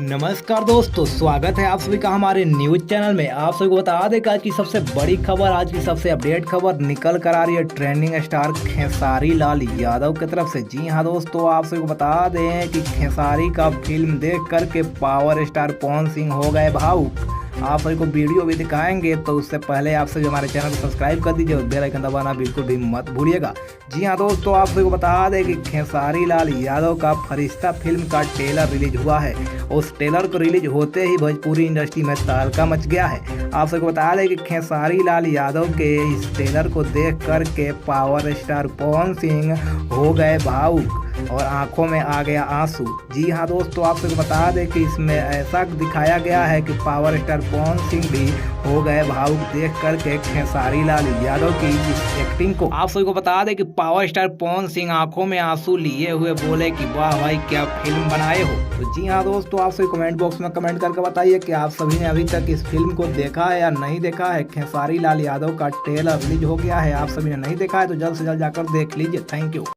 नमस्कार दोस्तों, स्वागत है आप सभी का हमारे न्यूज चैनल में। आप सभी को बता दें कि आज की सबसे बड़ी खबर, आज की सबसे अपडेट खबर निकल कर आ रही है ट्रेंडिंग स्टार खेसारी लाल यादव की तरफ से। जी हां दोस्तों, आप सभी को बता दें कि खेसारी का फिल्म देख करके पावर स्टार पवन सिंह हो गए भावुक। आप सभी को वीडियो भी दिखाएंगे, तो उससे पहले आप सभी हमारे चैनल को सब्सक्राइब कर दीजिए और बेल आइकन दबाना बिल्कुल भी मत भूलिएगा। जी हाँ दोस्तों, आप सभी को बता दें कि खेसारी लाल यादव का फरिश्ता फिल्म का ट्रेलर रिलीज हुआ है। उस ट्रेलर को रिलीज होते ही भोजपुरी इंडस्ट्री में तहलका मच गया है। आप सबको बता दें कि खेसारी लाल यादव के इस ट्रेलर को देख कर के पावर स्टार पवन सिंह हो गए भावुक और आंखों में आ गया आंसू। जी हाँ दोस्तों, आप सबको बता दें कि इसमें ऐसा दिखाया गया है कि पावर स्टार पवन सिंह भी हो गए भावुक देख करके खेसारी लाल यादव की इस एक्टिंग को। आप सभी को बता दें कि पावर स्टार पवन सिंह आंखों में आंसू लिए हुए बोले कि वाह भाई क्या फिल्म बनाए हो। तो जी हाँ दोस्तों, आप सभी कमेंट बॉक्स में कमेंट करके बताइए कि आप सभी ने अभी तक इस फिल्म को देखा है या नहीं देखा है। खेसारी लाल यादव का ट्रेलर रिलीज हो गया है, आप सभी ने नहीं देखा है तो जल्द से जल्द जाकर देख लीजिए। Thank you.